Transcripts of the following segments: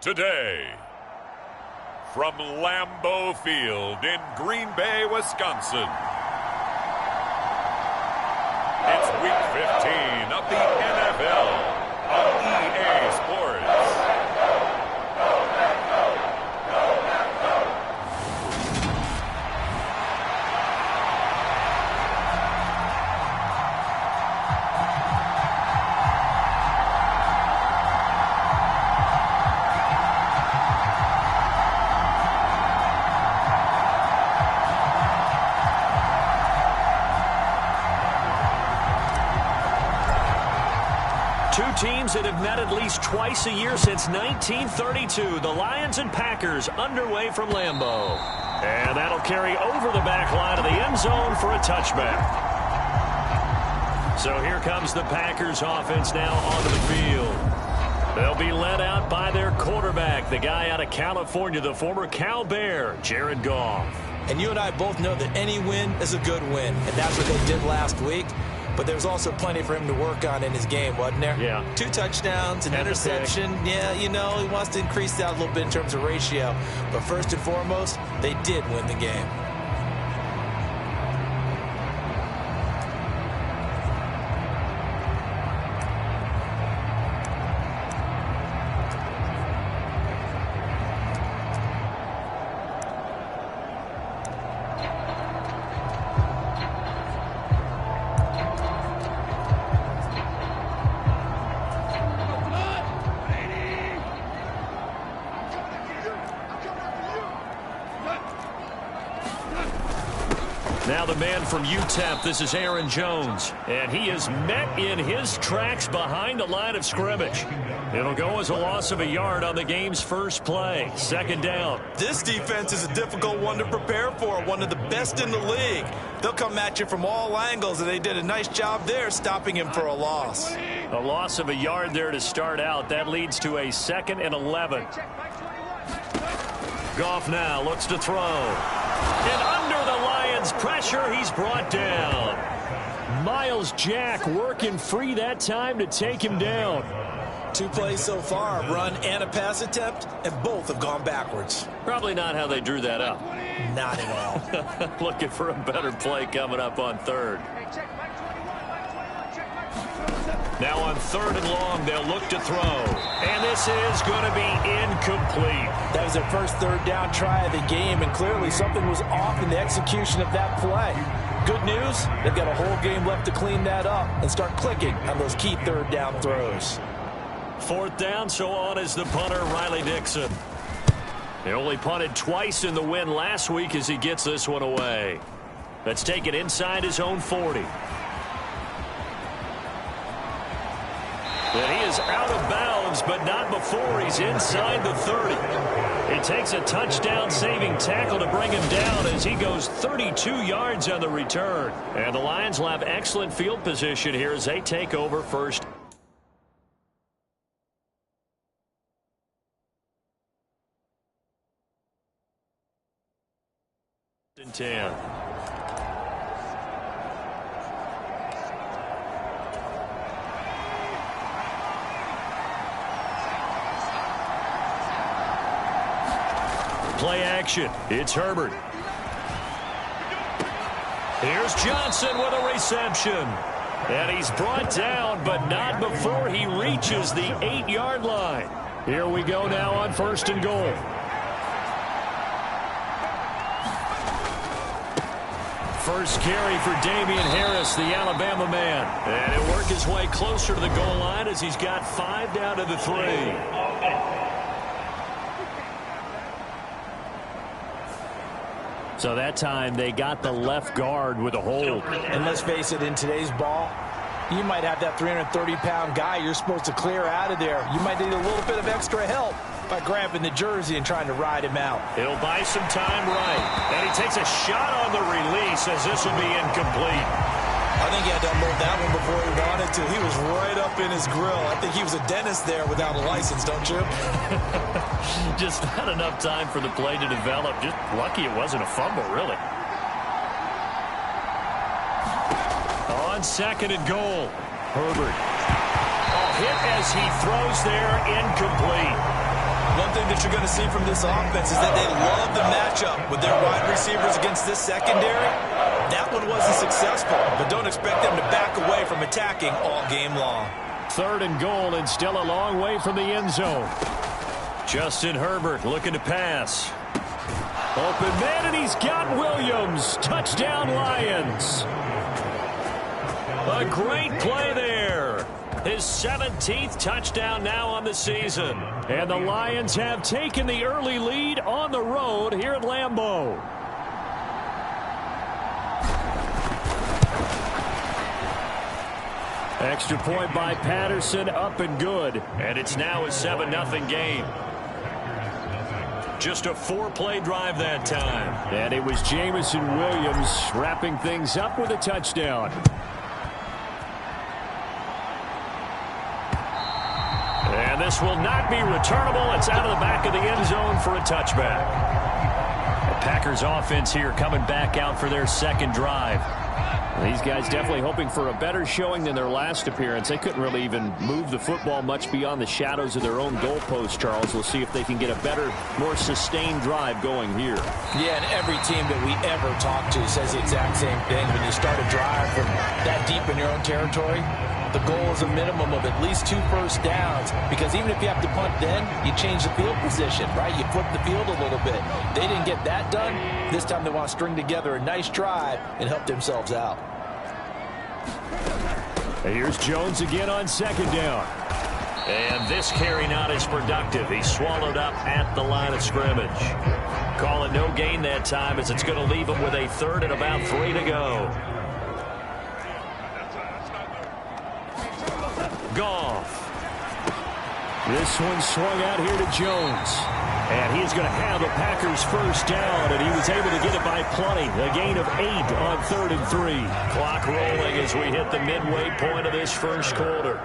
Today, from Lambeau Field in Green Bay, Wisconsin, it's Week 15 of the NFL on EA Sports. Teams that have met at least twice a year since 1932. The Lions and Packers underway from Lambeau. And that'll carry over the back line of the end zone for a touchback. So here comes the Packers offense now onto the field. They'll be led out by their quarterback, the guy out of California, the former Cal Bear, Jared Goff. And you and I both know that any win is a good win, and that's what they did last week. But there's also plenty for him to work on in his game, wasn't there? Yeah. 2 touchdowns, an interception. Yeah, you know, he wants to increase that a little bit in terms of ratio. But first and foremost, they did win the game. Now the man from UTEP, this is Aaron Jones, and he is met in his tracks behind the line of scrimmage. It'll go as a loss of a yard on the game's first play. Second down. This defense is a difficult one to prepare for, one of the best in the league. They'll come at you from all angles, and they did a nice job there stopping him for a loss. A loss of a yard there to start out. That leads to a 2nd and 11. Goff now looks to throw. And under the Lions' pressure, he's brought down. Myles Jack working free that time to take him down. 2 plays so far, a run and a pass attempt, and both have gone backwards. Probably not how they drew that up. Not at all. Looking for a better play coming up on third. Now on 3rd and long, they'll look to throw. And this is going to be incomplete. That was their first 3rd down try of the game, and clearly something was off in the execution of that play. Good news, they've got a whole game left to clean that up and start clicking on those key 3rd down throws. 4th down, so on is the punter, Riley Dixon. They only punted twice in the win last week as he gets this one away. Let's take it inside his own 40. And he is out of bounds, but not before he's inside the 30. It takes a touchdown-saving tackle to bring him down as he goes 32 yards on the return. And the Lions will have excellent field position here as they take over first. And 10. Play action. It's Herbert. Here's Johnson with a reception. And he's brought down, but not before he reaches the 8-yard line. Here we go now on 1st and goal. First carry for Damian Harris, the Alabama man. And he'll work his way closer to the goal line as he's got 5 down to the 3. So that time they got the left guard with a hold. And let's face it, in today's ball, you might have that 330-pound guy you're supposed to clear out of there. You might need a little bit of extra help by grabbing the jersey and trying to ride him out. He'll buy some time right. And he takes a shot on the release as this will be incomplete. I think he had to unload that one before he wanted to. He was right up in his grill. I think he was a dentist there without a license, don't you? Just not enough time for the play to develop. Just lucky it wasn't a fumble, really. On 2nd and goal, Herbert. A hit as he throws there, incomplete. One thing that you're going to see from this offense is that they love the matchup with their wide receivers against this secondary. That one wasn't successful, but don't expect them to back away from attacking all game long. 3rd and goal, and still a long way from the end zone. Justin Herbert looking to pass. Open man, and he's got Williams. Touchdown, Lions. A great play there. His 17th touchdown now on the season. And the Lions have taken the early lead on the road here at Lambeau. Extra point by Patterson, up and good. And it's now a 7-0 game. Just a 4-play drive that time. And it was Jameson Williams wrapping things up with a touchdown. And this will not be returnable. It's out of the back of the end zone for a touchback. The Packers offense here coming back out for their 2nd drive. These guys definitely hoping for a better showing than their last appearance. They couldn't really even move the football much beyond the shadows of their own goalpost, Charles. We'll see if they can get a better, more sustained drive going here. Yeah, and every team that we ever talk to says the exact same thing. When you start a drive from that deep in your own territory, the goal is a minimum of at least 2 first downs, because even if you have to punt then, you change the field position, right? You flip the field a little bit. They didn't get that done. This time they want to string together a nice drive and help themselves out. Here's Jones again on 2nd down. And this carry not as productive. He's swallowed up at the line of scrimmage. Call it no gain that time, as it's going to leave him with a 3rd and about 3 to go. Goff. This one swung out here to Jones. And he's going to have the Packers first down, and he was able to get it by plenty. A gain of 8 on 3rd and 3. Clock rolling as we hit the midway point of this first quarter.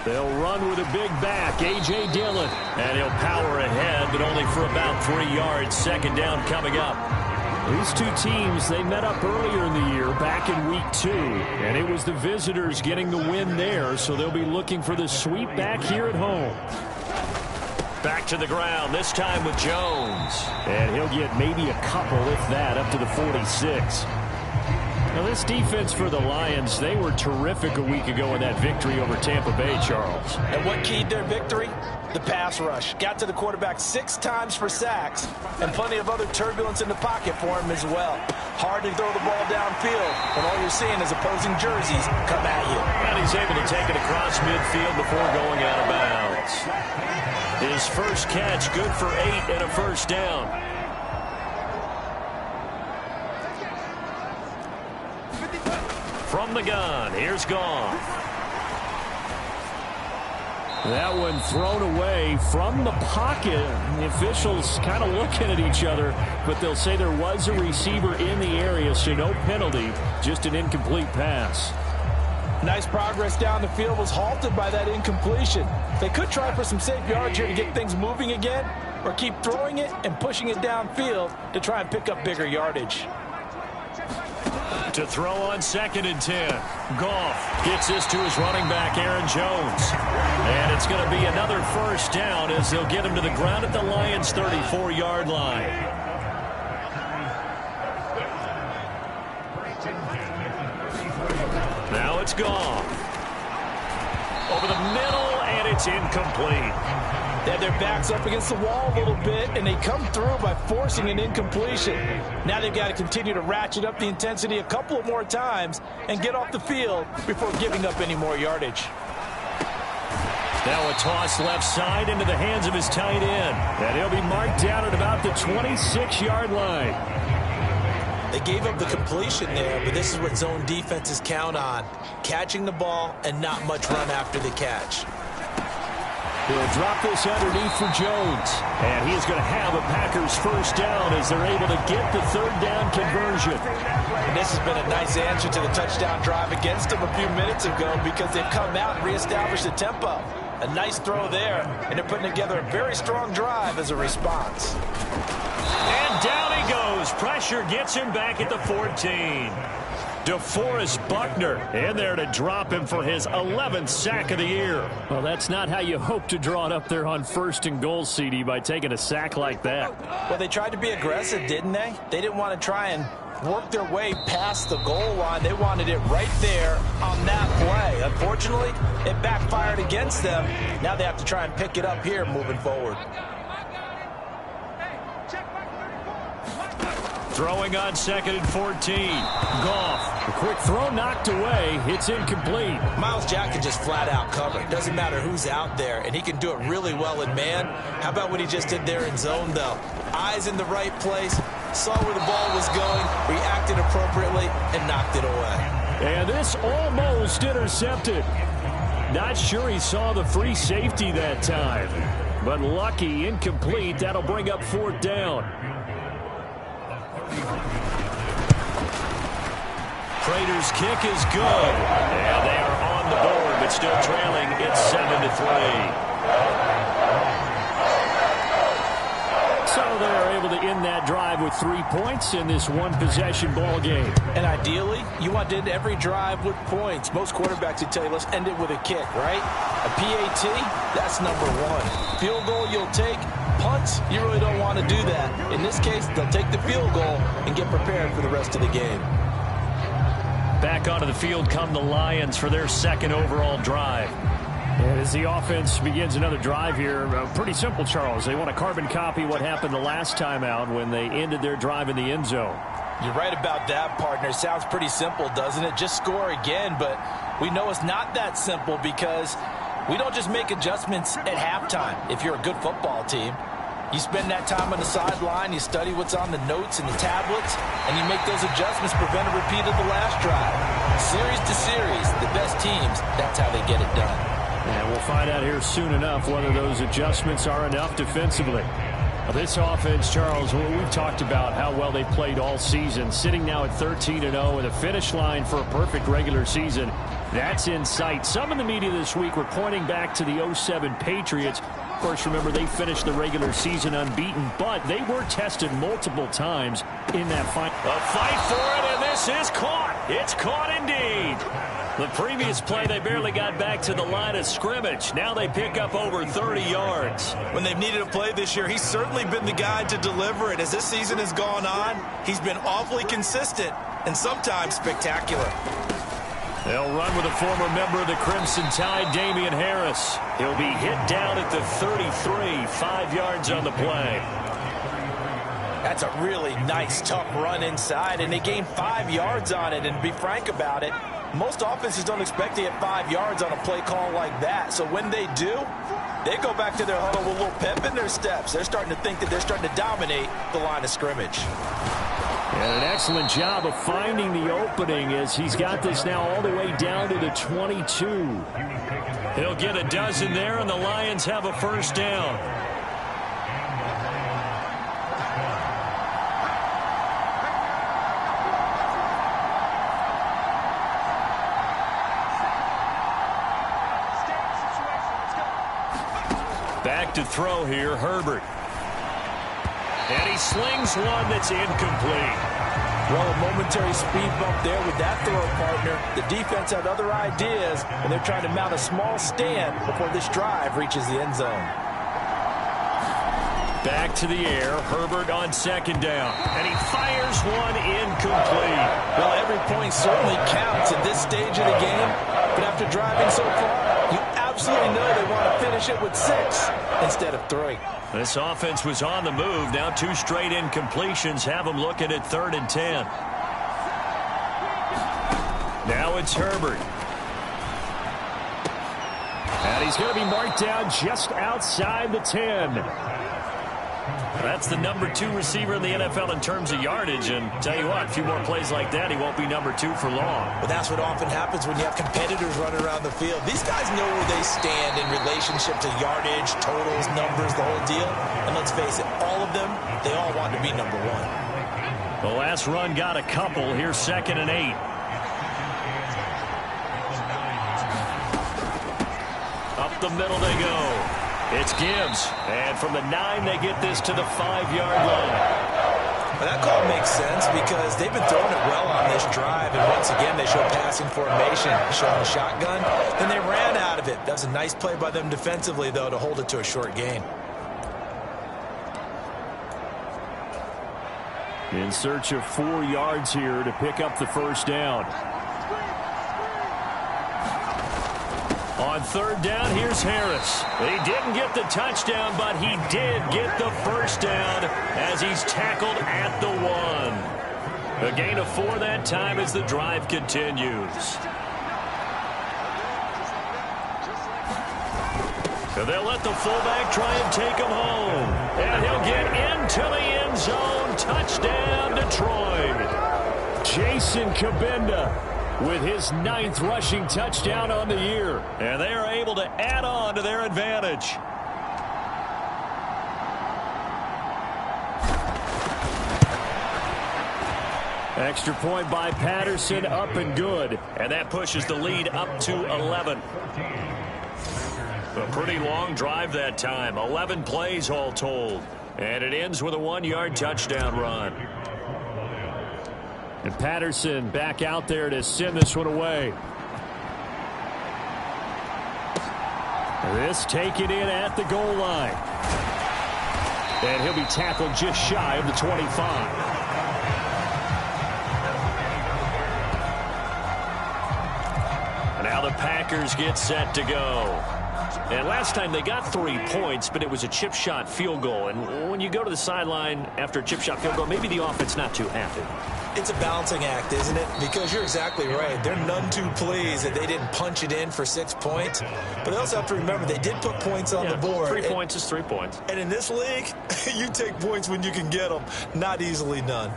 They'll run with a big back, A.J. Dillon. And he'll power ahead, but only for about 3 yards. 2nd down coming up. These two teams, they met up earlier in the year, back in week 2. And it was the visitors getting the win there, so they'll be looking for the sweep back here at home. Back to the ground, this time with Jones. And he'll get maybe a couple, if that, up to the 46. Now, this defense for the Lions, they were terrific a week ago in that victory over Tampa Bay, Charles. And what keyed their victory? The pass rush. Got to the quarterback 6 times for sacks, and plenty of other turbulence in the pocket for him as well. Hard to throw the ball downfield when all you're seeing is opposing jerseys come at you. And he's able to take it across midfield before going out of bounds. His first catch, good for 8 and a first down. From the gun, here's Goff. That one thrown away from the pocket. The officials kind of looking at each other, but they'll say there was a receiver in the area, so no penalty, just an incomplete pass. Nice progress down the field was halted by that incompletion. They could try for some safe yards here to get things moving again, or keep throwing it and pushing it downfield to try and pick up bigger yardage. To throw on 2nd and 10. Goff gets this to his running back, Aaron Jones. And it's going to be another first down as they'll get him to the ground at the Lions' 34-yard line. Now it's Goff. Over the middle, and it's incomplete. They had their backs up against the wall a little bit, and they come through by forcing an incompletion. Now they've got to continue to ratchet up the intensity a couple of more times and get off the field before giving up any more yardage. Now a toss left side into the hands of his tight end. And he'll be marked down at about the 26-yard line. They gave up the completion there, but this is what zone defenses count on. Catching the ball and not much run after the catch. He'll drop this underneath for Jones. And he's going to have a Packers first down as they're able to get the 3rd down conversion. And this has been a nice answer to the touchdown drive against them a few minutes ago, because they've come out and reestablished the tempo. A nice throw there, and they're putting together a very strong drive as a response. And down he goes. Pressure gets him back at the 14. DeForest Buckner in there to drop him for his 11th sack of the year. Well, that's not how you hope to draw it up there on 1st and goal, CD, by taking a sack like that. Well, they tried to be aggressive, didn't they? They didn't want to try and work their way past the goal line. They wanted it right there on that play. Unfortunately, it backfired against them. Now they have to try and pick it up here moving forward. Throwing on 2nd and 14. Goff. A quick throw knocked away. It's incomplete. Myles Jack can just flat out cover. Doesn't matter who's out there, and he can do it really well in man. How about what he just did there in zone, though? Eyes in the right place, saw where the ball was going, reacted appropriately, and knocked it away. And this almost intercepted. Not sure he saw the free safety that time. But lucky, incomplete. That'll bring up 4th down. Prater's kick is good. And they are on the board, but still trailing. It's 7-3. So they're able to end that drive with 3 points in this one-possession ball game. And ideally, you want to end every drive with points. Most quarterbacks would tell you, let's end it with a kick, right? A PAT, that's number 1. Field goal you'll take. Punts, you really don't want to do that. In this case, they'll take the field goal and get prepared for the rest of the game. Back onto the field come the Lions for their 2nd overall drive. And as the offense begins another drive here, pretty simple, Charles. They want to carbon copy what happened the last time out when they ended their drive in the end zone. You're right about that, partner. Sounds pretty simple, doesn't it? Just score again, but we know it's not that simple because we don't just make adjustments at halftime if you're a good football team. You spend that time on the sideline, you study what's on the notes and the tablets, and you make those adjustments, prevent a repeat of the last drive. Series to series, the best teams, that's how they get it done. And we'll find out here soon enough whether those adjustments are enough defensively. Well, this offense, Charles, we've talked about how well they played all season, sitting now at 13-0 with a finish line for a perfect regular season. That's in sight. Some in the media this week were pointing back to the 07 Patriots. Of course, remember, they finished the regular season unbeaten, but they were tested multiple times in that fight. A fight for it, and this is caught. It's caught indeed. The previous play, they barely got back to the line of scrimmage. Now they pick up over 30 yards. When they've needed a play this year, he's certainly been the guy to deliver it. As this season has gone on, he's been awfully consistent and sometimes spectacular. They'll run with a former member of the Crimson Tide, Damian Harris. He'll be hit down at the 33, 5 yards on the play. That's a really nice, tough run inside, and they gained 5 yards on it. And to be frank about it, most offenses don't expect to get 5 yards on a play call like that. So when they do, they go back to their huddle with a little pep in their steps. They're starting to think that they're starting to dominate the line of scrimmage. And an excellent job of finding the opening as he's got this now all the way down to the 22. He'll get a dozen there, and the Lions have a 1st down. Back to throw here, Herbert. And he slings one that's incomplete. Well, a momentary speed bump there with that throw, partner. The defense had other ideas, and they're trying to mount a small stand before this drive reaches the end zone. Back to the air, Herbert on 2nd down. And he fires one incomplete. Well, every point certainly counts at this stage of the game, but after driving so far, you absolutely know they want to finish it with 6 instead of 3. This offense was on the move. Now 2 straight incompletions have them looking at 3rd and 10. Now it's Herbert. And he's going to be marked down just outside the 10. That's the number 2 receiver in the NFL in terms of yardage. And tell you what, a few more plays like that, he won't be number 2 for long. But that's what often happens when you have competitors running around the field. These guys know where they stand in relationship to yardage, totals, numbers, the whole deal. And let's face it, all of them, they all want to be number 1. The last run got a couple. Here's 2nd and 8. Up the middle they go. It's Gibbs. And from the 9, they get this to the 5-yard line. Well, that call makes sense because they've been throwing it well on this drive, and once again they show passing formation, showing the shotgun. Then they ran out of it. That was a nice play by them defensively, though, to hold it to a short gain. In search of 4 yards here to pick up the first down. On third down, here's Harris. He didn't get the touchdown, but he did get the first down as he's tackled at the 1. A gain of 4 that time as the drive continues. And they'll let the fullback try and take him home. And he'll get into the end zone. Touchdown, Detroit. Jason Kabinda with his 9th rushing touchdown on the year. And they are able to add on to their advantage. Extra point by Patterson, up and good. And that pushes the lead up to 11. A pretty long drive that time. 11 plays all told. And it ends with a 1-yard touchdown run. And Patterson back out there to send this one away. This taken in at the goal line. And he'll be tackled just shy of the 25. Now the Packers get set to go. And last time they got 3 points, but it was a chip shot field goal. And when you go to the sideline after a chip shot field goal, maybe the offense not too happy. It's a balancing act, isn't it? Because you're exactly right. They're none too pleased that they didn't punch it in for 6 points. But they also have to remember they did put points on the board. 3 points is 3 points. And in this league, you take points when you can get them. Not easily done.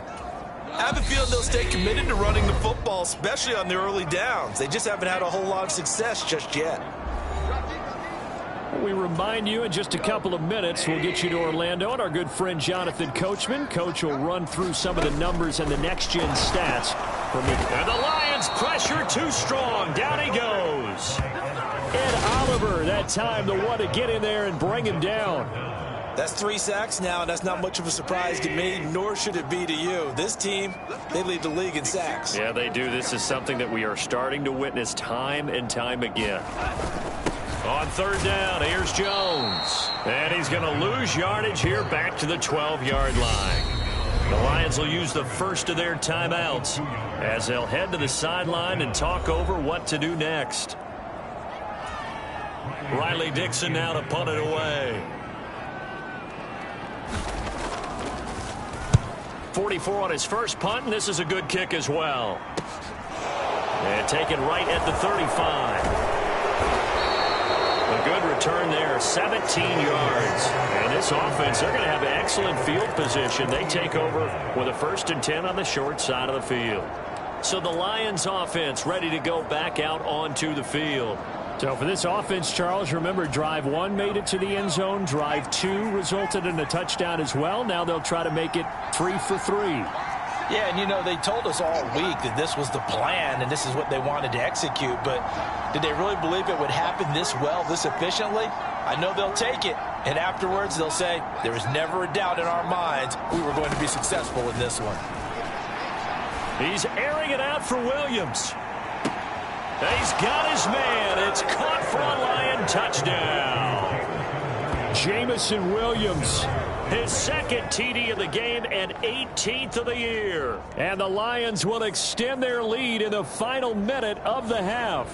I have a feeling they'll stay committed to running the football, especially on the early downs. They just haven't had a whole lot of success just yet. We remind you in just a couple of minutes, we'll get you to Orlando and our good friend Jonathan Coachman. Coach will run through some of the numbers and the next-gen stats. And the Lions pressure too strong. Down he goes. Ed Oliver, that time the one to get in there and bring him down. That's 3 sacks now, and that's not much of a surprise to me, nor should it be to you. This team, they lead the league in sacks. Yeah, they do. This is something that we are starting to witness time and time again. On third down, here's Jones. And he's going to lose yardage here back to the 12-yard line. The Lions will use the first of their timeouts as they'll head to the sideline and talk over what to do next. Riley Dixon now to punt it away. 44 on his first punt, and this is a good kick as well. And taken right at the 35. A good return there, 17 yards. And this offense, they're going to have excellent field position. They take over with a 1st and 10 on the short side of the field. So the Lions offense ready to go back out onto the field. So for this offense, Charles, remember drive 1 made it to the end zone. Drive 2 resulted in a touchdown as well. Now they'll try to make it 3 for 3. Yeah, and you know, they told us all week that this was the plan and this is what they wanted to execute, but did they really believe it would happen this well, this efficiently? I know they'll take it, and afterwards they'll say, there was never a doubt in our minds we were going to be successful in this one. He's airing it out for Williams. He's got his man. It's caught for a Lion touchdown. Jamison Williams, his 2nd TD of the game and 18th of the year. And the Lions will extend their lead in the final minute of the half.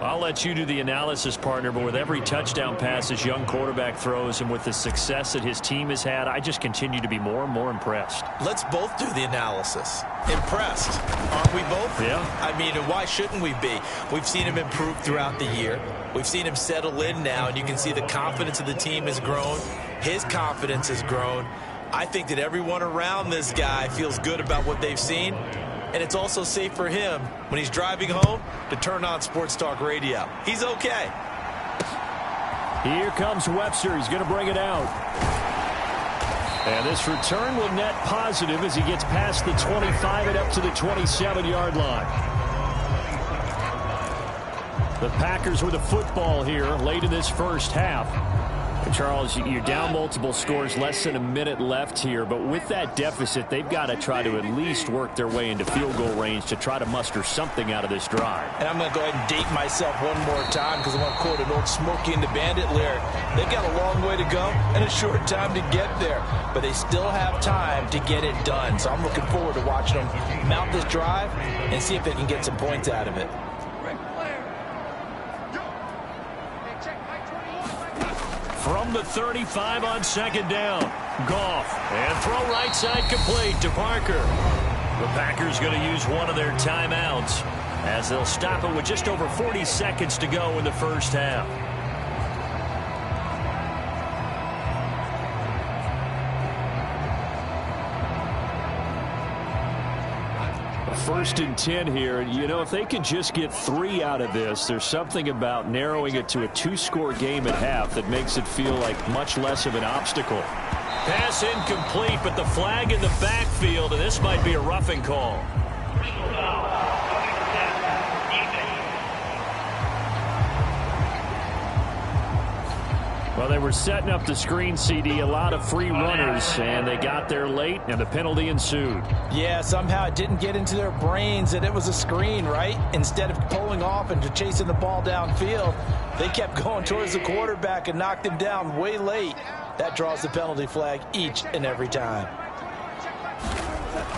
I'll let you do the analysis, partner, but with every touchdown pass this young quarterback throws and with the success that his team has had, I just continue to be more and more impressed. Let's both do the analysis. Impressed, aren't we both? Yeah. I mean, and why shouldn't we be? We've seen him improve throughout the year. We've seen him settle in now, and you can see the confidence of the team has grown. His confidence has grown. I think that everyone around this guy feels good about what they've seen. And it's also safe for him when he's driving home to turn on Sports Talk Radio. He's okay. Here comes Webster. He's going to bring it out. And this return will net positive as he gets past the 25 and up to the 27-yard line. The Packers with a football here late in this first half. Charles, you're down multiple scores, less than a minute left here, but with that deficit, they've got to try to at least work their way into field goal range to try to muster something out of this drive. And I'm going to go ahead and date myself one more time because I want to quote an old Smokey and the Bandit lyric. They've got a long way to go and a short time to get there, but they still have time to get it done. So I'm looking forward to watching them mount this drive and see if they can get some points out of it. From the 35 on second down, Goff, and throw right side complete to Parker. The Packers going to use one of their timeouts as they'll stop it with just over 40 seconds to go in the first half. First and 10 here. You know, if they could just get 3 out of this, there's something about narrowing it to a 2-score game at half that makes it feel like much less of an obstacle. Pass incomplete, but the flag in the backfield, and this might be a roughing call. Well, they were setting up the screen, CD, a lot of free runners, and they got there late, and the penalty ensued. Yeah, somehow it didn't get into their brains that it was a screen, right? Instead of pulling off and chasing the ball downfield, they kept going towards the quarterback and knocked him down way late. That draws the penalty flag each and every time.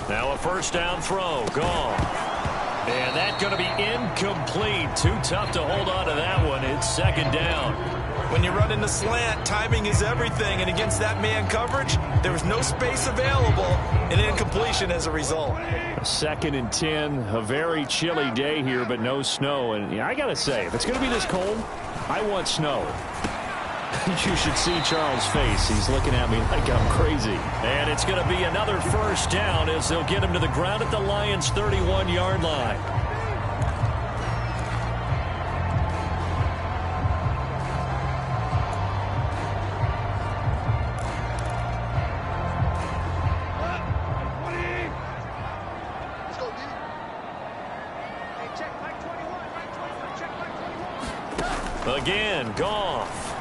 Now a first down throw, gone. And that's going to be incomplete. Too tough to hold on to that one. It's second down. When you run in the slant, timing is everything, and against that man coverage, there was no space available, and incompletion as a result. Second and 10, a very chilly day here, but no snow. And yeah, I got to say, if it's going to be this cold, I want snow. You should see Charles' face. He's looking at me like I'm crazy. And it's going to be another first down as they'll get him to the ground at the Lions' 31-yard line. Again, Goff.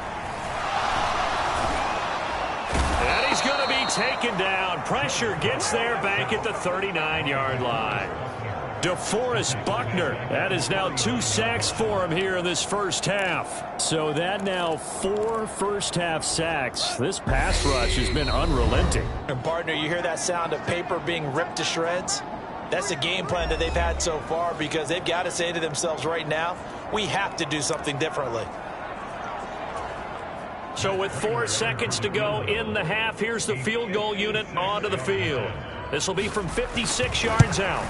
And he's going to be taken down. Pressure gets there back at the 39-yard line. DeForest Buckner. That is now 2 sacks for him here in this first half. So that now 4 first-half sacks. This pass rush has been unrelenting. And partner, you hear that sound of paper being ripped to shreds? That's the game plan that they've had so far because they've got to say to themselves right now, we have to do something differently. So with 4 seconds to go in the half, here's the field goal unit onto the field. This will be from 56 yards out.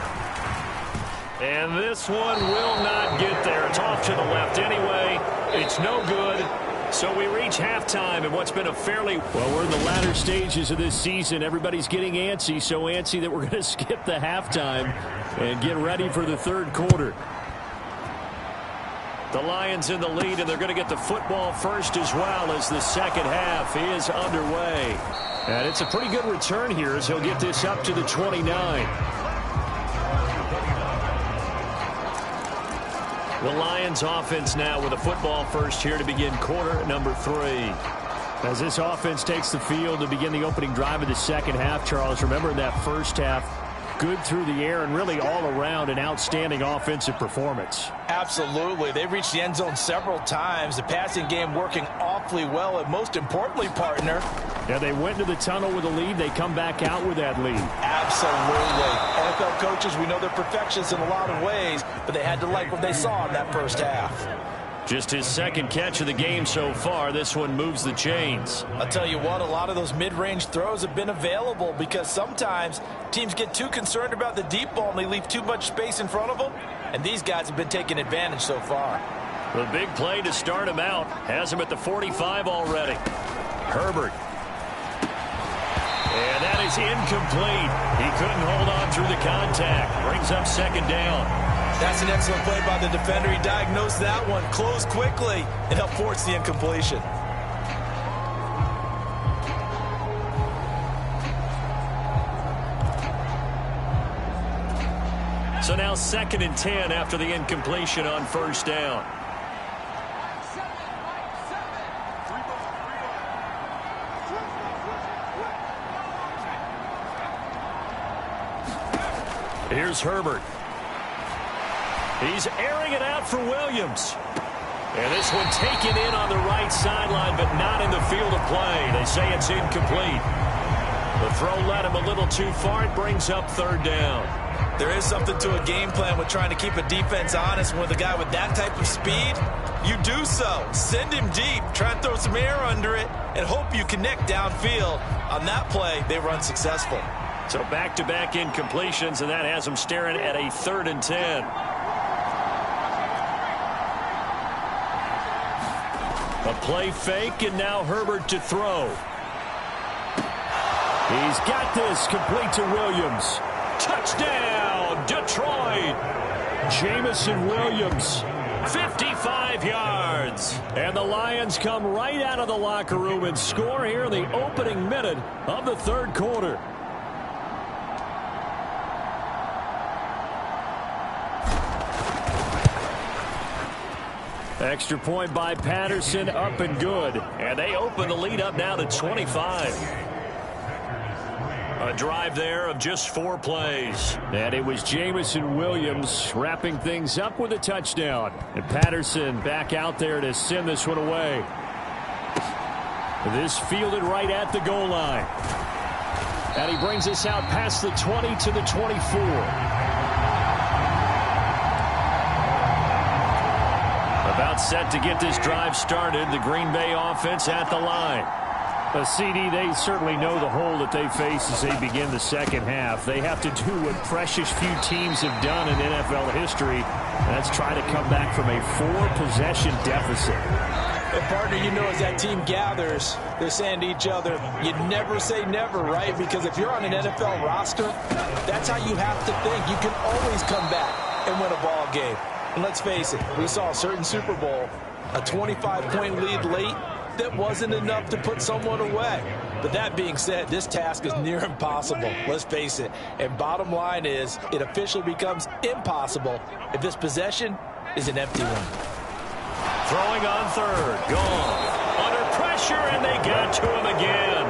And this one will not get there. It's off to the left anyway. It's no good. So we reach halftime in what's been a fairly... Well, we're in the latter stages of this season. Everybody's getting antsy, so antsy that we're going to skip the halftime and get ready for the third quarter. The Lions in the lead, and they're going to get the football first as well as the second half is underway. And it's a pretty good return here as he'll get this up to the 29. The Lions offense now with a football first here to begin quarter number 3. As this offense takes the field to begin the opening drive of the second half, Charles, remember in that first half, good through the air and really all around an outstanding offensive performance. Absolutely. They've reached the end zone several times. The passing game working awfully well, and most importantly, partner. Yeah, they went to the tunnel with a lead. They come back out with that lead. Absolutely. NFL coaches, we know they're perfectionists in a lot of ways, but they had to like what they saw in that first half. Just his second catch of the game so far. This one moves the chains. I'll tell you what, a lot of those mid-range throws have been available because sometimes teams get too concerned about the deep ball and they leave too much space in front of them, and these guys have been taking advantage so far. The big play to start him out has him at the 45 already. Herbert. And that is incomplete. He couldn't hold on through the contact. Brings up second down. That's an excellent play by the defender. He diagnosed that one, closed quickly, and helped force the incompletion. So now 2nd and 10 after the incompletion on first down. Here's Herbert. He's airing it out for Williams. And this one taken in on the right sideline, but not in the field of play. They say it's incomplete. The throw led him a little too far. It brings up third down. There is something to a game plan with trying to keep a defense honest. With a guy with that type of speed, you do so. Send him deep. Try and throw some air under it and hope you connect downfield. On that play, they were unsuccessful. So back-to-back incompletions, and that has them staring at a 3rd and 10. A play fake, and now Herbert to throw. He's got this, complete to Williams. Touchdown, Detroit! Jameson Williams, 55 yards. And the Lions come right out of the locker room and score here in the opening minute of the 3rd quarter. Extra point by Patterson, up and good. And they open the lead up now to 25. A drive there of just 4 plays. And it was Jameson Williams wrapping things up with a touchdown. And Patterson back out there to send this one away. This fielded right at the goal line. And he brings us out past the 20 to the 24. About set to get this drive started. The Green Bay offense at the line. CD, they certainly know the hole that they face as they begin the second half. They have to do what precious few teams have done in NFL history. That's try to come back from a 4-possession deficit. But partner, you know, as that team gathers, they're saying to each other, you never say never, right? Because if you're on an NFL roster, that's how you have to think. You can always come back and win a ball game. And let's face it, we saw a certain Super Bowl, a 25-point lead late, that wasn't enough to put someone away. But that being said, this task is near impossible. Let's face it. And bottom line is, it officially becomes impossible if this possession is an empty one. Throwing on 3rd. Gone. Under pressure, and they got to him again.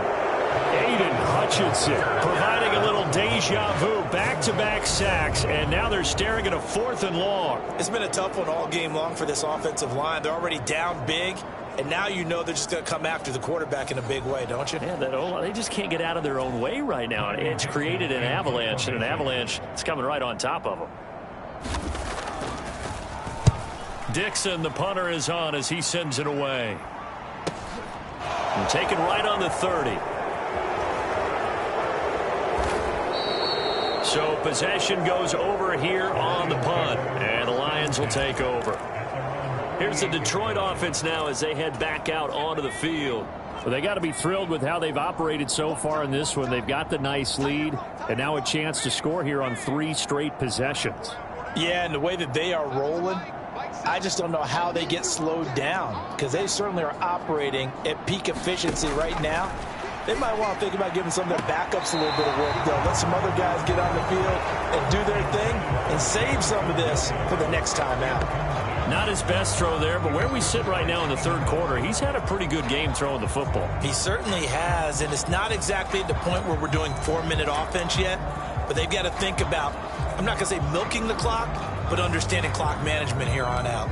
Aiden Hutchinson providing a little deja vu. Back-to-back sacks, and now they're staring at a 4th and long. It's been a tough one all game long for this offensive line. They're already down big. And now you know they're just going to come after the quarterback in a big way, don't you? Yeah, they just can't get out of their own way right now. It's created an avalanche, and an avalanche is coming right on top of them. Dixon, the punter, is on as he sends it away. And taken right on the 30. So possession goes over here on the punt, and the Lions will take over. Here's the Detroit offense now as they head back out onto the field. Well, they got to be thrilled with how they've operated so far in this one. They've got the nice lead, and now a chance to score here on 3 straight possessions. Yeah, and the way that they are rolling, I just don't know how they get slowed down, because they certainly are operating at peak efficiency right now. They might want to think about giving some of their backups a little bit of work, though. Let some other guys get on the field and do their thing and save some of this for the next time out. Not his best throw there, but where we sit right now in the 3rd quarter, he's had a pretty good game throwing the football. He certainly has, and it's not exactly at the point where we're doing 4-minute offense yet, but they've got to think about, I'm not going to say milking the clock, but understanding clock management here on out.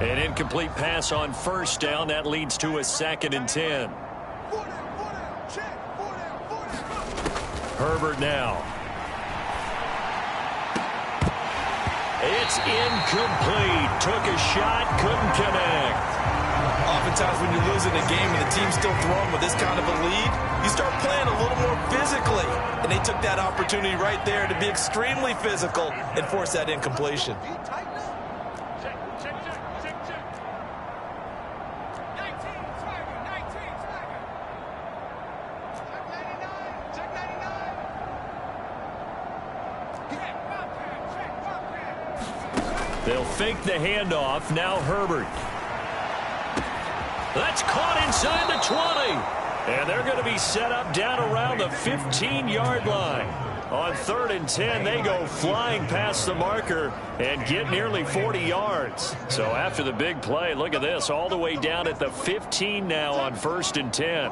An incomplete pass on 1st down. That leads to a 2nd and 10. Herbert now. It's incomplete. Took a shot, couldn't connect. Oftentimes when you're losing a game and the team's still throwing with this kind of a lead, you start playing a little more physically. And they took that opportunity right there to be extremely physical and force that incompletion. They'll fake the handoff. Now Herbert. That's caught inside the 20. And they're going to be set up down around the 15-yard line. On 3rd and 10, they go flying past the marker and get nearly 40 yards. So after the big play, look at this, all the way down at the 15 now on 1st and 10.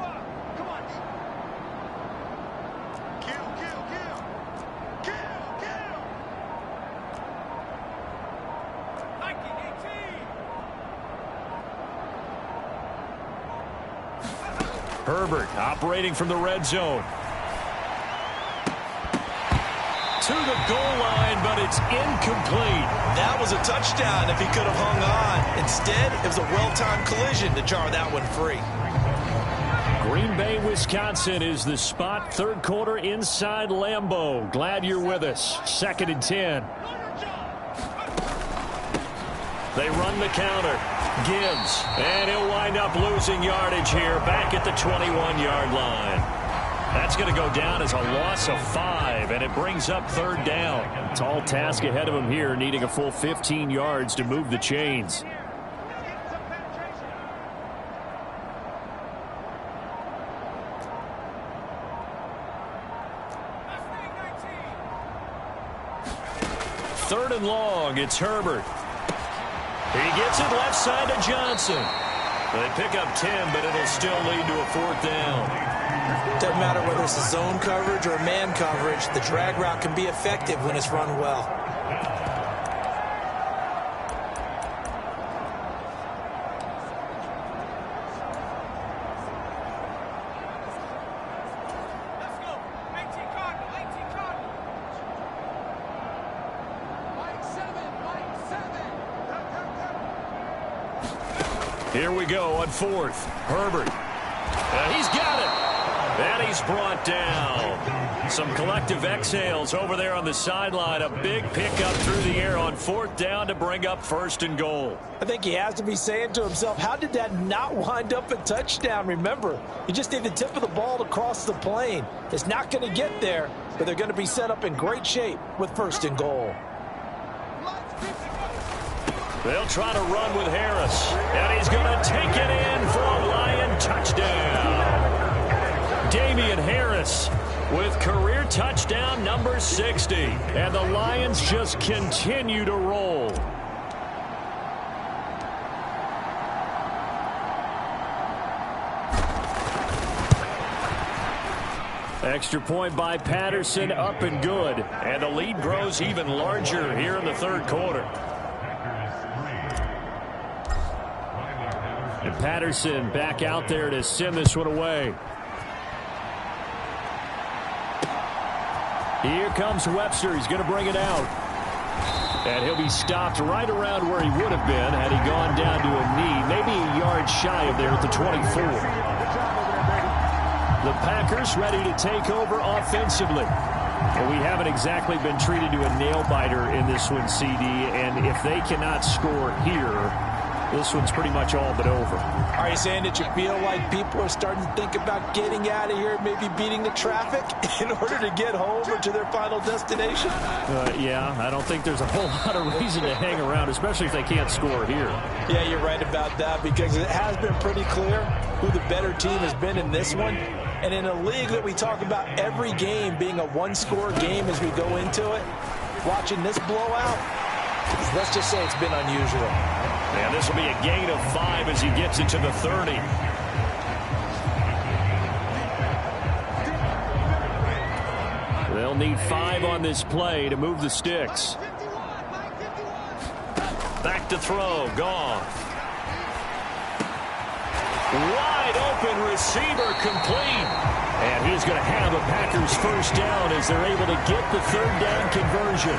Herbert operating from the red zone. To the goal line, but it's incomplete. That was a touchdown if he could have hung on. Instead, it was a well-timed collision to jar that one free. Green Bay, Wisconsin is the spot. Third quarter inside Lambeau. Glad you're with us. 2nd and 10. They run the counter. Gibbs. And he'll wind up losing yardage here back at the 21-yard line. That's going to go down as a loss of 5, and it brings up 3rd down. Tall task ahead of him here, needing a full 15 yards to move the chains. Third and long, it's Herbert. He gets it left side to Johnson. They pick up 10, but it'll still lead to a 4th down. Doesn't matter whether it's a zone coverage or a man coverage, the drag route can be effective when it's run well. Here we go on 4th. Herbert. He's got it. And he's brought down. Some collective exhales over there on the sideline. A big pickup through the air on 4th down to bring up 1st and goal. I think he has to be saying to himself, how did that not wind up a touchdown? Remember, you just need the tip of the ball to cross the plane. It's not going to get there, but they're going to be set up in great shape with 1st and goal. They'll try to run with Harris. And he's going to take it in for a Lion touchdown. Damian Harris with career touchdown number 60. And the Lions just continue to roll. Extra point by Patterson, up and good. And the lead grows even larger here in the 3rd quarter. And Patterson back out there to send this one away. Here comes Webster. He's going to bring it out. And he'll be stopped right around where he would have been had he gone down to a knee. Maybe a yard shy of there at the 24. The Packers ready to take over offensively. Well, we haven't exactly been treated to a nail-biter in this one, CD. And if they cannot score here, this one's pretty much all but over. Are you saying that you feel like people are starting to think about getting out of here, maybe beating the traffic in order to get home or to their final destination? Yeah, I don't think there's a whole lot of reason to hang around, especially if they can't score here. Yeah, you're right about that, because it has been pretty clear who the better team has been in this one. And in a league that we talk about every game being a one-score game as we go into it, watching this blowout, let's just say it's been unusual. And this will be a gain of 5 as he gets it to the 30. They'll need 5 on this play to move the sticks. Back to throw. Goff. Wide open receiver, complete. And he's going to have a Packers 1st down as they're able to get the 3rd down conversion.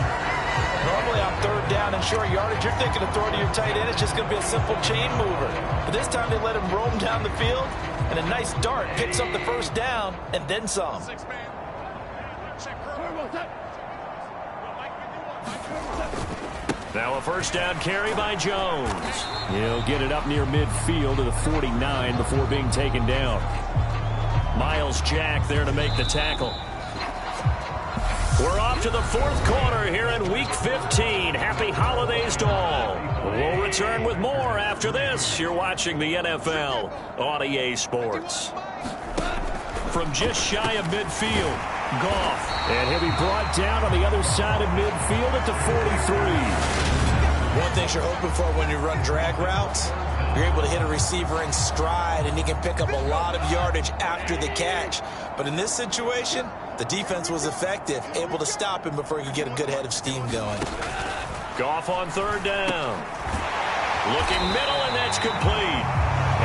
Normally on 3rd down and short yardage, you're thinking of throwing to your tight end. It's just going to be a simple chain mover. But this time they let him roam down the field, and a nice dart picks up the 1st down and then some. Now a 1st down carry by Jones. He'll get it up near midfield to the 49 before being taken down. Miles Jack there to make the tackle. We're off to the 4th quarter here in Week 15. Happy holidays to all. We'll return with more after this. You're watching the NFL on EA Sports. From just shy of midfield, Goff. And he'll be brought down on the other side of midfield at the 43. One thing you're hoping for when you run drag routes, you're able to hit a receiver in stride, and he can pick up a lot of yardage after the catch. But in this situation, the defense was effective, able to stop him before he could get a good head of steam going. Goff on 3rd down. Looking middle, and that's complete.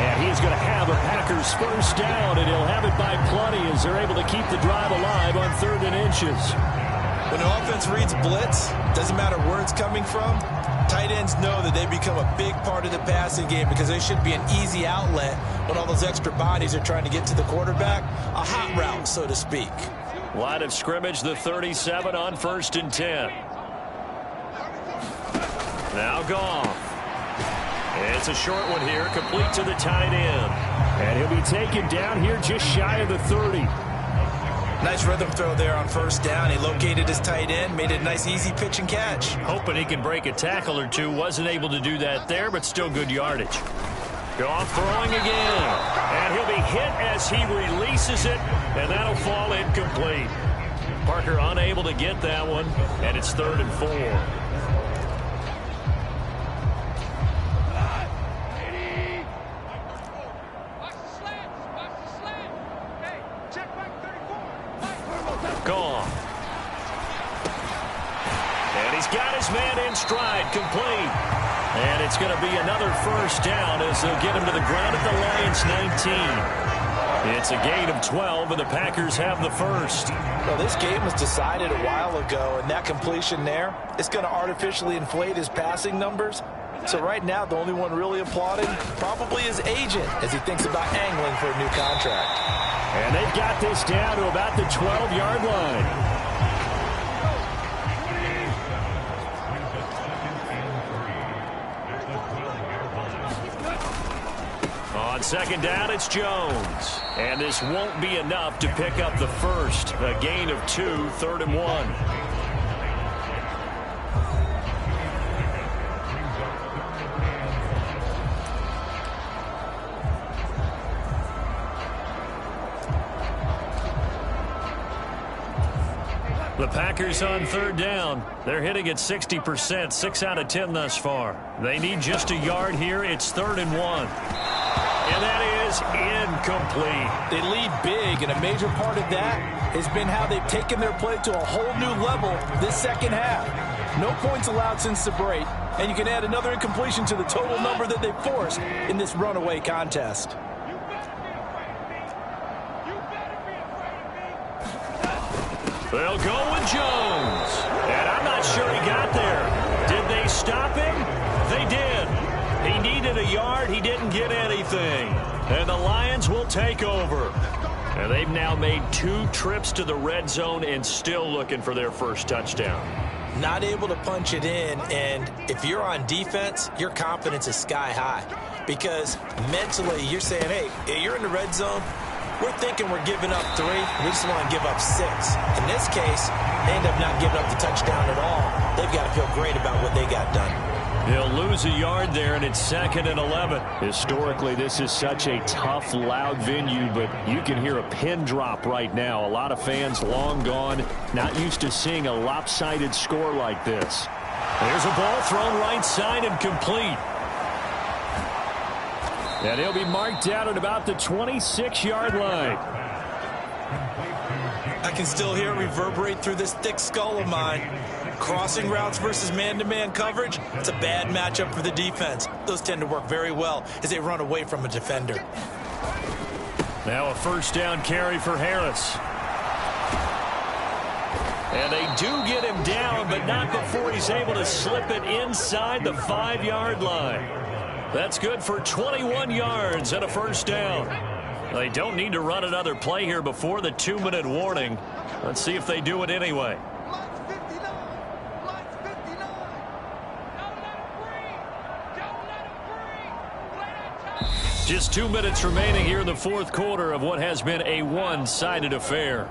And he's going to have a Packers first down, and he'll have it by plenty as they're able to keep the drive alive on 3rd and inches. When the offense reads blitz, doesn't matter where it's coming from, tight ends know that they become a big part of the passing game because they should be an easy outlet when all those extra bodies are trying to get to the quarterback. A hot route, so to speak. Line of scrimmage, the 37 on 1st and 10. Now Goff. It's a short one here, complete to the tight end. And he'll be taken down here just shy of the 30. Nice rhythm throw there on 1st down. He located his tight end, made it a nice easy pitch and catch. Hoping he can break a tackle or two. Wasn't able to do that there, but still good yardage. Goff throwing again. And he'll be hit as he releases it, and that'll fall incomplete. Parker unable to get that one, and it's 3rd and 4. Stride complete. And it's going to be another first down as they'll get him to the ground at the Lions 19. It's a gain of 12, and the Packers have the first. Well, this game was decided a while ago, and that completion there, it's going to artificially inflate his passing numbers. So right now, the only one really applauding probably his agent as he thinks about angling for a new contract. And they've got this down to about the 12-yard line. On 2nd down, it's Jones. And this won't be enough to pick up the first. A gain of 2, 3rd and 1. The Packers on 3rd down. They're hitting at 60%, 6 out of 10 thus far. They need just a yard here. It's 3rd and 1. And that is incomplete. They lead big, and a major part of that has been how they've taken their play to a whole new level this second half. No points allowed since the break, and you can add another incompletion to the total number that they forced in this runaway contest. They'll go with Jones. And I'm not sure he got there. Did they stop him? They did. He needed a yard. He didn't get anything. And the Lions will take over. And they've now made 2 trips to the red zone and still looking for their first touchdown. Not able to punch it in, and if you're on defense, your confidence is sky high. Because mentally, you're saying, hey, you're in the red zone. We're thinking we're giving up 3. We just want to give up 6. In this case, they end up not giving up the touchdown at all. They've got to feel great about what they got done. He'll lose a yard there, and it's 2nd and 11. Historically, this is such a tough, loud venue, but you can hear a pin drop right now. A lot of fans long gone, not used to seeing a lopsided score like this. There's a ball thrown right side and complete. And he'll be marked down at about the 26-yard line. I can still hear it reverberate through this thick skull of mine. Crossing routes versus man-to-man coverage, it's a bad matchup for the defense. Those tend to work very well as they run away from a defender. Now a first down carry for Harris. And they do get him down, but not before he's able to slip it inside the 5-yard line. That's good for 21 yards and a first down. They don't need to run another play here before the 2-minute warning. Let's see if they do it anyway. Just 2 minutes remaining here in the 4th quarter of what has been a one-sided affair.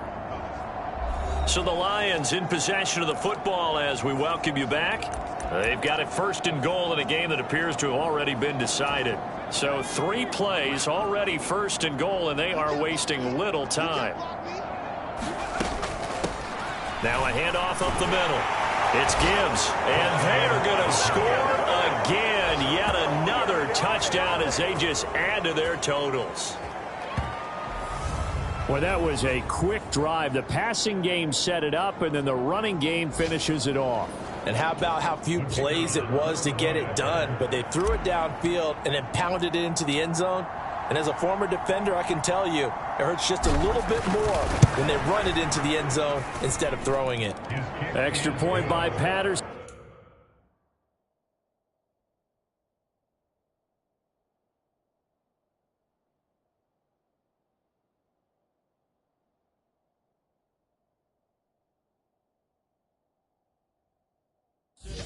So the Lions in possession of the football as we welcome you back. They've got it 1st and goal in a game that appears to have already been decided. So 3 plays already 1st and goal, and they are wasting little time. Now a handoff up the middle. It's Gibbs, and they are going to score again. Yet another touchdown as they just add to their totals. Well, that was a quick drive. The passing game set it up, and then the running game finishes it off. And how about how few plays it was to get it done, but they threw it downfield and then pounded it into the end zone. And as a former defender, I can tell you, it hurts just a little bit more when they run it into the end zone instead of throwing it. Extra point by Patterson.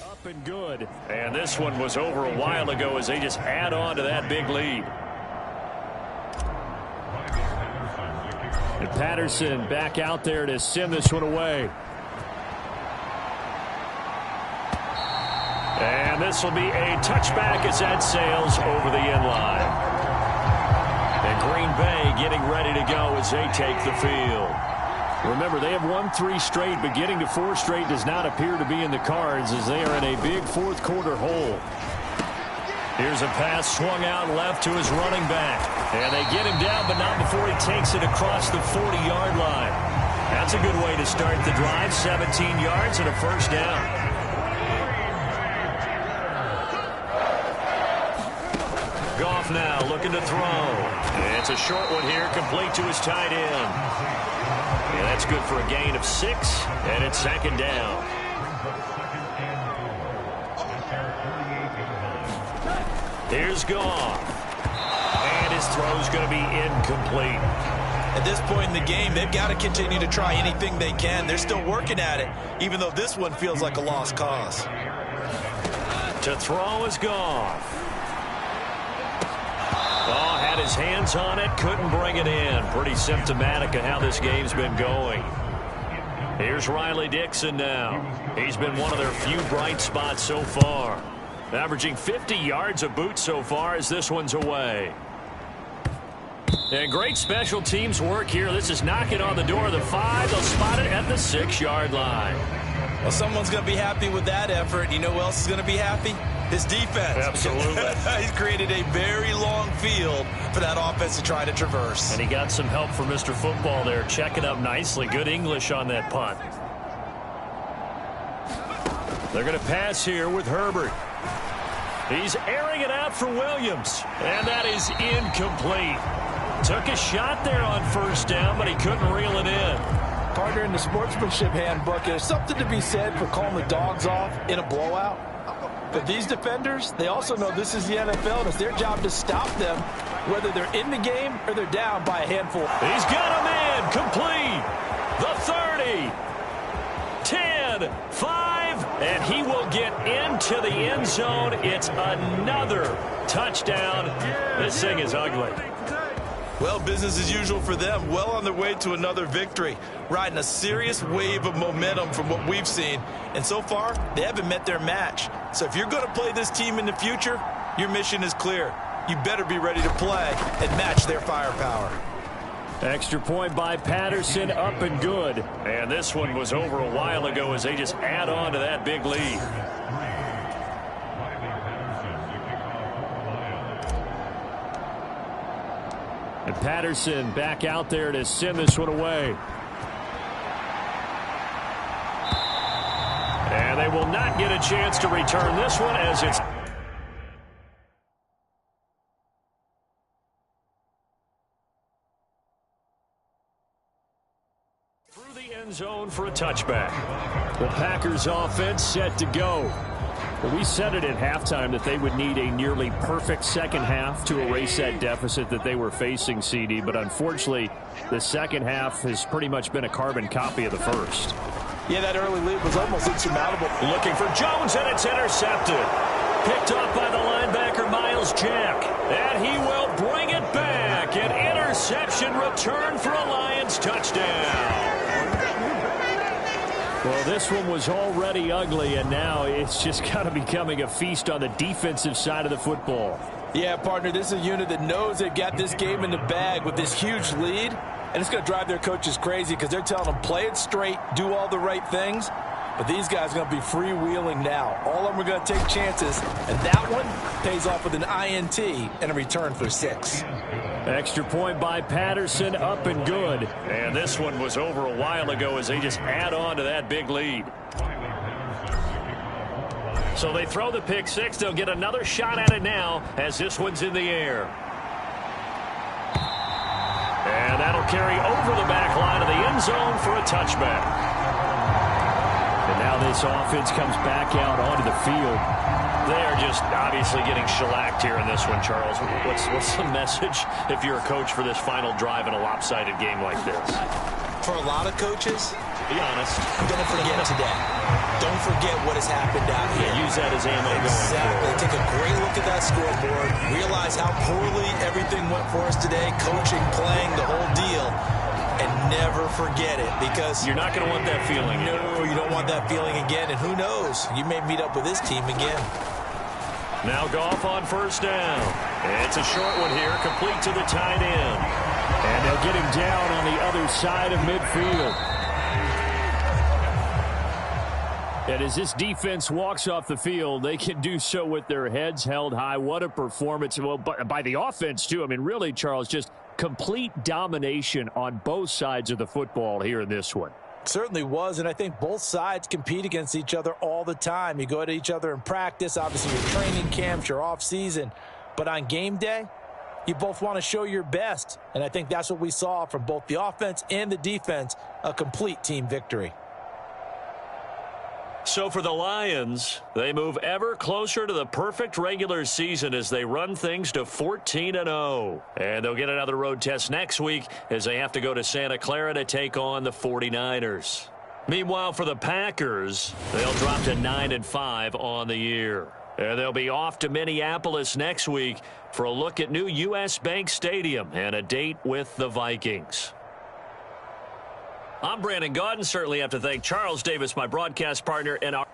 Up and good. And this one was over a while ago as they just add on to that big lead. And Patterson back out there to send this one away. And this will be a touchback as that sails over the end line. And Green Bay getting ready to go as they take the field. Remember, they have won 3 straight, but getting to 4 straight does not appear to be in the cards as they are in a big fourth quarter hole. Here's a pass swung out left to his running back. And they get him down, but not before he takes it across the 40-yard line. That's a good way to start the drive. 17 yards and a first down. Goff now looking to throw. It's a short one here, complete to his tight end. Yeah, that's good for a gain of 6, and it's second down. Here's Goff. And his throw's going to be incomplete. At this point in the game, they've got to continue to try anything they can. They're still working at it, even though this one feels like a lost cause. To throw is Goff. Oh, had his hands on it, couldn't bring it in. Pretty symptomatic of how this game's been going. Here's Riley Dixon now. He's been one of their few bright spots so far. Averaging 50 yards a boot so far as this one's away. And great special teams work here. This is knocking on the door of the 5. They'll spot it at the 6-yard line. Well, someone's going to be happy with that effort. You know who else is going to be happy? His defense. Absolutely. He's created a very long field for that offense to try to traverse. And he got some help from Mr. Football there, checking up nicely. Good English on that punt. They're going to pass here with Herbert. He's airing it out for Williams. And that is incomplete. Took a shot there on first down, but he couldn't reel it in. Partner, in the sportsmanship handbook, there's something to be said for calling the dogs off in a blowout. But these defenders, they also know this is the NFL, and it's their job to stop them, whether they're in the game or they're down by a handful. He's got a man complete. The 30, 10, 5, and he will get into the end zone. It's another touchdown. This thing is ugly. Well, business as usual for them. Well on their way to another victory. Riding a serious wave of momentum from what we've seen. And so far, they haven't met their match. So if you're going to play this team in the future, your mission is clear. You better be ready to play and match their firepower. Extra point by Patterson, up and good. And this one was over a while ago as they just add on to that big lead. And Patterson back out there to send this one away. And they will not get a chance to return this one as it's through the end zone for a touchback. The Packers offense set to go. Well, we said it at halftime that they would need a nearly perfect second half to erase that deficit that they were facing, CD. But unfortunately, the second half has pretty much been a carbon copy of the first. Yeah, that early lead was almost insurmountable. Looking for Jones, and it's intercepted. Picked off by the linebacker, Miles Jack. And he will bring it back. An interception return for a Lions touchdown. Well, this one was already ugly, and now it's just kind of becoming a feast on the defensive side of the football. Yeah, partner, this is a unit that knows they've got this game in the bag with this huge lead, and it's going to drive their coaches crazy because they're telling them play it straight, do all the right things. But these guys are going to be freewheeling now. All of them are going to take chances, and that one pays off with an INT and a return for 6. Extra point by Patterson, up and good. And this one was over a while ago as they just add on to that big lead. So they throw the pick six. They'll get another shot at it now as this one's in the air. And that'll carry over the back line of the end zone for a touchback. And now this offense comes back out onto the field. They are just obviously getting shellacked here in this one, Charles. What's the message if you're a coach for this final drive in a lopsided game like this? For a lot of coaches, be honest, don't forget today. Don't forget what has happened out here. Use that as ammo going forward. Take a great look at that scoreboard. Realize how poorly everything went for us today. Coaching, playing, the whole deal. And never forget it, because you're not going to want that feeling. No, you don't want that feeling again. And who knows? You may meet up with this team again. Now Goff on first down. It's a short one here, complete to the tight end. And they'll get him down on the other side of midfield. And as this defense walks off the field, they can do so with their heads held high. What a performance. Well, by the offense, too. I mean, really, Charles, just complete domination on both sides of the football here in this one. Certainly was, and I think both sides compete against each other all the time. You go at each other in practice, obviously your training camps, your off-season. But on game day, you both want to show your best. And I think that's what we saw from both the offense and the defense, a complete team victory. So for the Lions, they move ever closer to the perfect regular season as they run things to 14-0. And they'll get another road test next week as they have to go to Santa Clara to take on the 49ers. Meanwhile, for the Packers, they'll drop to 9-5 on the year. And they'll be off to Minneapolis next week for a look at new U.S. Bank Stadium and a date with the Vikings. I'm Brandon Gaudin. Certainly have to thank Charles Davis, my broadcast partner, and our